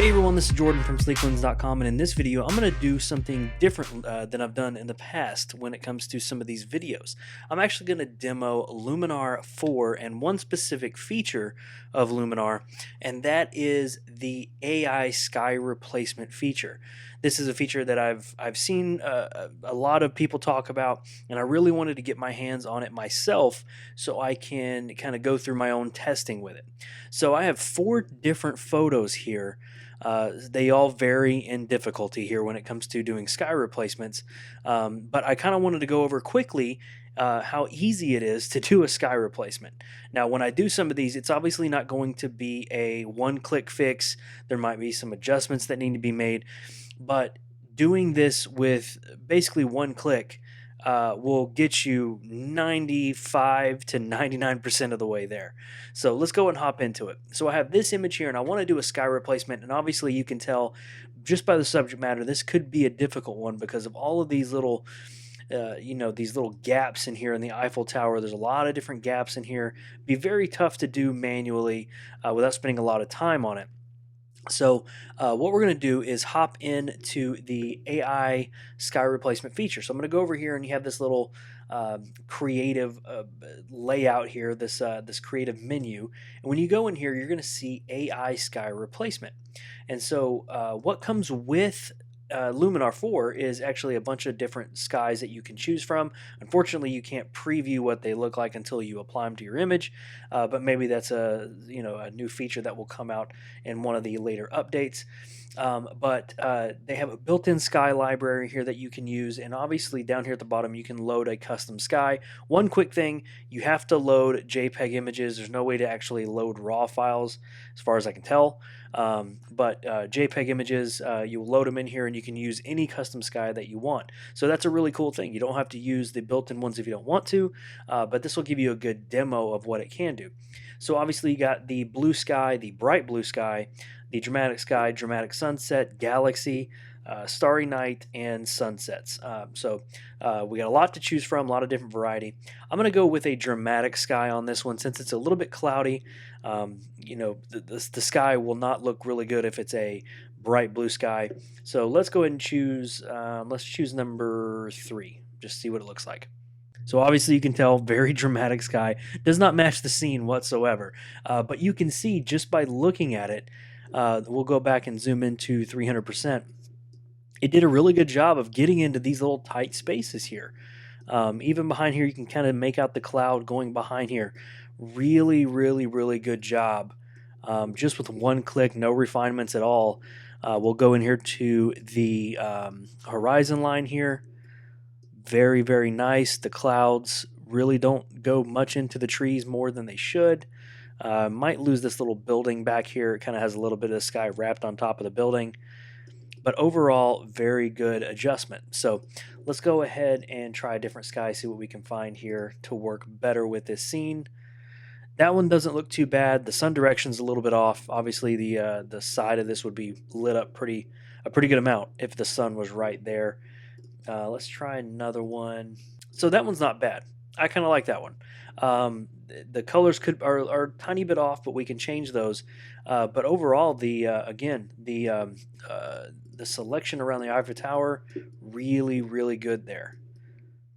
Hey everyone, this is Jordan from Sleeklens.com, and in this video I'm going to do something different than I've done in the past when it comes to some of these videos. I'm actually going to demo Luminar 4 and one specific feature of Luminar, and that is the AI sky replacement feature. This is a feature that I've seen a lot of people talk about, and I really wanted to get my hands on it myself so I can kind of go through my own testing with it. So I have 4 different photos here. They all vary in difficulty here when it comes to doing sky replacements, but I kind of wanted to go over quickly how easy it is to do a sky replacement. Now, when I do some of these, it's obviously not going to be a one-click fix. There might be some adjustments that need to be made, but doing this with basically one click will get you 95 to 99% of the way there. So let's go and hop into it. So I have this image here and I want to do a sky replacement, and obviously you can tell just by the subject matter this could be a difficult one because of all of these little these little gaps in here in the Eiffel Tower. There's a lot of different gaps in here. Be very tough to do manually without spending a lot of time on it. So what we're going to do is hop into the AI sky replacement feature. So I'm going to go over here and you have this little creative layout here, this creative menu. And when you go in here, you're going to see AI sky replacement. And so what comes with Luminar 4 is actually a bunch of different skies that you can choose from. Unfortunately, you can't preview what they look like until you apply them to your image, but maybe that's a new feature that will come out in one of the later updates. But they have a built-in sky library here that you can use, and obviously down here at the bottom you can load a custom sky. One quick thing, you have to load JPEG images. There's no way to actually load raw files as far as I can tell, but JPEG images, you load them in here and you can use any custom sky that you want. So that's a really cool thing. You don't have to use the built-in ones if you don't want to, but this will give you a good demo of what it can do. So obviously you got the blue sky, the bright blue sky, the dramatic sky, dramatic sunset, galaxy, starry night, and sunsets. So we got a lot to choose from, a lot of different variety. I'm going to go with a dramatic sky on this one since it's a little bit cloudy. The sky will not look really good if it's a bright blue sky. So let's go ahead and choose, let's choose number 3, just see what it looks like. So obviously you can tell very dramatic sky, does not match the scene whatsoever, but you can see just by looking at it, we'll go back and zoom into 300%. It did a really good job of getting into these little tight spaces here. Even behind here, you can kind of make out the cloud going behind here. Really, really, really good job. Just with one click, no refinements at all. We'll go in here to the horizon line here. Very, very nice. The clouds really don't go much into the trees more than they should. Might lose this little building back here. It kind of has a little bit of the sky wrapped on top of the building. But overall, very good adjustment. So let's go ahead and try a different sky, see what we can find here to work better with this scene. That one doesn't look too bad. The sun direction's a little bit off. Obviously, the side of this would be lit up a pretty good amount if the sun was right there. Let's try another one. So that one's not bad. I kind of like that one. The colors are a tiny bit off, but we can change those. But overall, the selection around the Eiffel Tower, really, really good there.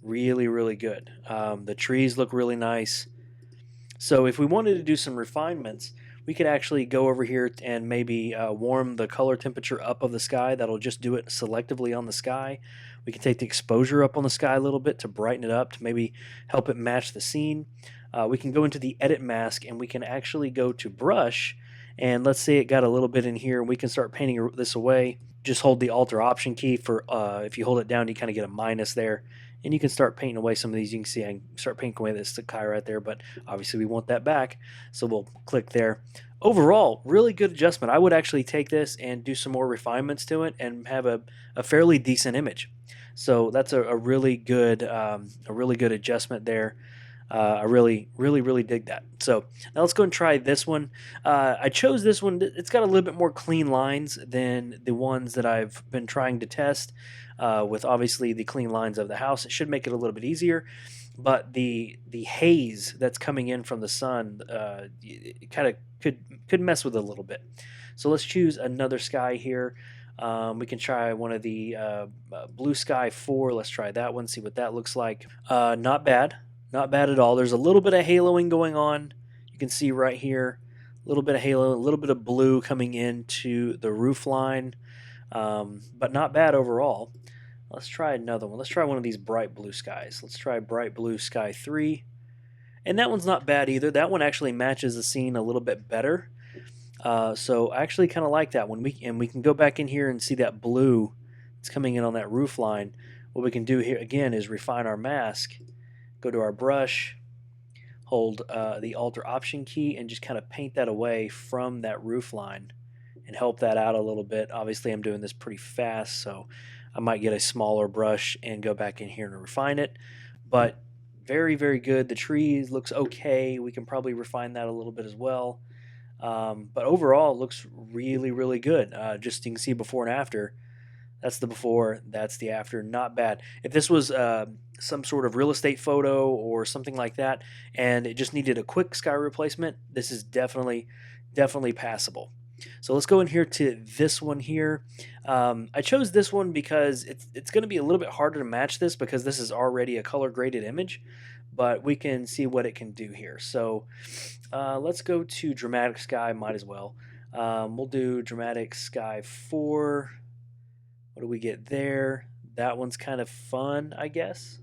Really, really good. The trees look really nice. So if we wanted to do some refinements, we could actually go over here and maybe warm the color temperature up of the sky. That'll just do it selectively on the sky. We can take the exposure up on the sky a little bit to brighten it up, to maybe help it match the scene. We can go into the edit mask and we can actually go to brush, and let's say it got a little bit in here, and we can start painting this away. Just hold the Alt or Option key for, if you hold it down, you kind of get a minus there, and you can start painting away some of these. You can see I can start painting away this sky right there, but obviously we want that back, so we'll click there. Overall, really good adjustment. I would actually take this and do some more refinements to it and have a fairly decent image. So that's a really good adjustment there. I really, really, really dig that. So now let's go and try this one. I chose this one. It's got a little bit more clean lines than the ones that I've been trying to test. With obviously the clean lines of the house, it should make it a little bit easier. But the haze that's coming in from the sun, it kind of could mess with it a little bit. So let's choose another sky here. We can try one of the blue sky 4. Let's try that one, see what that looks like. Not bad, not bad at all. There's a little bit of haloing going on. You can see right here, a little bit of halo, a little bit of blue coming into the roof line, but not bad overall. Let's try another one. Let's try one of these bright blue skies. Let's try bright blue sky 3. And that one's not bad either. That one actually matches the scene a little bit better. So I actually kind of like that one. We can go back in here and see that blue that's coming in on that roof line. What we can do here again is refine our mask. Go to our brush, hold the Alter Option key, and just kind of paint that away from that roof line and help that out a little bit. Obviously, I'm doing this pretty fast, so I might get a smaller brush and go back in here and refine it. But very, very good. The tree looks okay. We can probably refine that a little bit as well. But overall, it looks really, really good. Just you can see before and after. That's the before, that's the after. Not bad. If this was some sort of real estate photo or something like that, and it just needed a quick sky replacement, this is definitely passable. So let's go in here to this one here. I chose this one because it's going to be a little bit harder to match this because this is already a color graded image, but we can see what it can do here. So let's go to Dramatic Sky, might as well. We'll do Dramatic Sky 4. What do we get there? That one's kind of fun, I guess.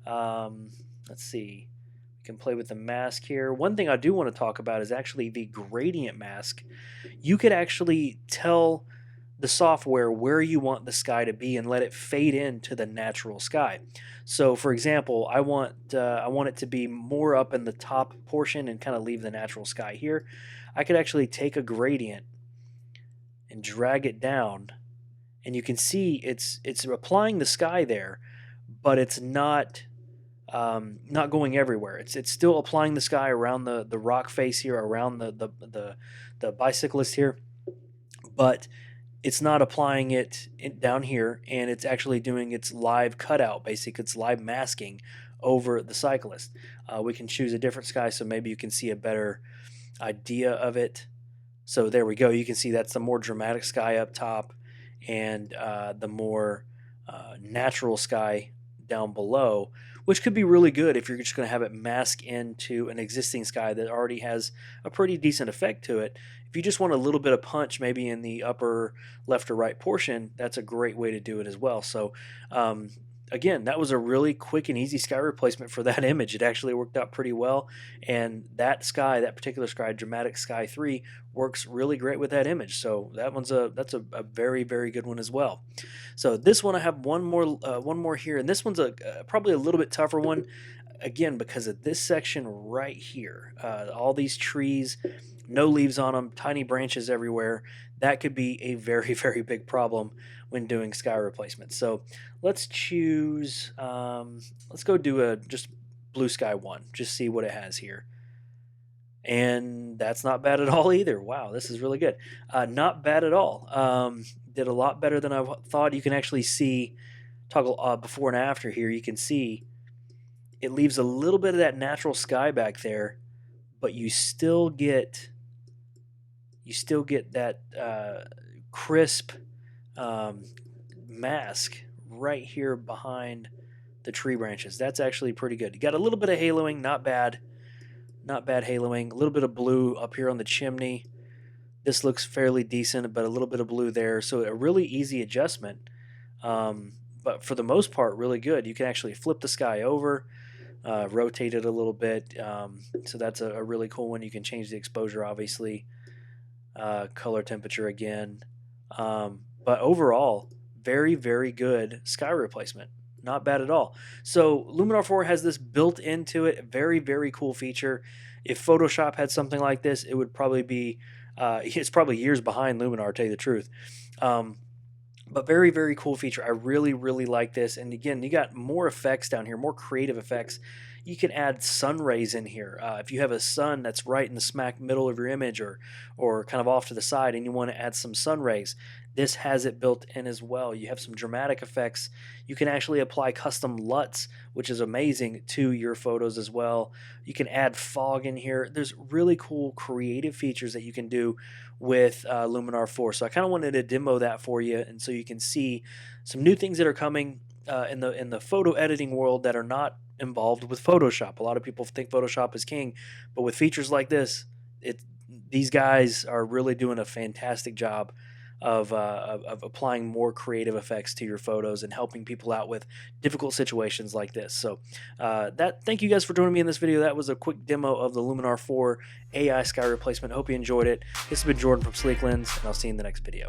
Let's see. We can play with the mask here. One thing I do want to talk about is actually the gradient mask. You could actually tell the software where you want the sky to be and let it fade into the natural sky. So for example, I want it to be more up in the top portion and kind of leave the natural sky here. I could actually take a gradient and drag it down, and you can see it's applying the sky there, but it's not going everywhere. It's still applying the sky around the rock face here, around the bicyclist here, but it's not applying it down here, and it's actually doing its live cutout, basically its live masking over the cyclist. We can choose a different sky so maybe you can see a better idea of it. So there we go. You can see that's the more dramatic sky up top, and the more natural sky down below, which could be really good if you're just going to have it mask into an existing sky that already has a pretty decent effect to it. If you just want a little bit of punch maybe in the upper left or right portion, that's a great way to do it as well. So again, that was a really quick and easy sky replacement for that image. It actually worked out pretty well, and that sky, that particular sky, Dramatic Sky 3, works really great with that image. So that's a very, very good one as well. So this one, I have one more here, and this one's probably a little bit tougher one, again because of this section right here. All these trees, no leaves on them, tiny branches everywhere. That could be a very, very big problem when doing sky replacement. So let's choose, let's go do just blue sky 1, just see what it has here. And that's not bad at all either. Wow, this is really good. Not bad at all. Did a lot better than I thought. You can actually see, toggle before and after here, you can see it leaves a little bit of that natural sky back there, but you still get that crisp mask right here behind the tree branches. That's actually pretty good. You got a little bit of haloing, not bad haloing. A little bit of blue up here on the chimney. This looks fairly decent, but a little bit of blue there. So a really easy adjustment, but for the most part, really good. You can actually flip the sky over, rotate it a little bit. So that's a really cool one. You can change the exposure, obviously. Color temperature again. But overall, very, very good sky replacement. Not bad at all. So Luminar 4 has this built into it. Very, very cool feature. If Photoshop had something like this, it would probably be, it's probably years behind Luminar, to tell you the truth. But very, very cool feature. I really, really like this. And again, you got more effects down here, more creative effects. You can add sun rays in here. If you have a sun that's right in the smack middle of your image, or kind of off to the side, and you want to add some sun rays, this has it built in as well. You have some dramatic effects. You can actually apply custom LUTs, which is amazing, to your photos as well. You can add fog in here. There's really cool creative features that you can do with Luminar 4. So I kind of wanted to demo that for you, and so you can see some new things that are coming in the photo editing world that are not involved with Photoshop. A lot of people think Photoshop is king, but with features like this, these guys are really doing a fantastic job of applying more creative effects to your photos and helping people out with difficult situations like this. So thank you guys for joining me in this video. That was a quick demo of the Luminar 4 AI sky replacement. Hope you enjoyed it. This has been Jordan from Sleeklens, and I'll see you in the next video.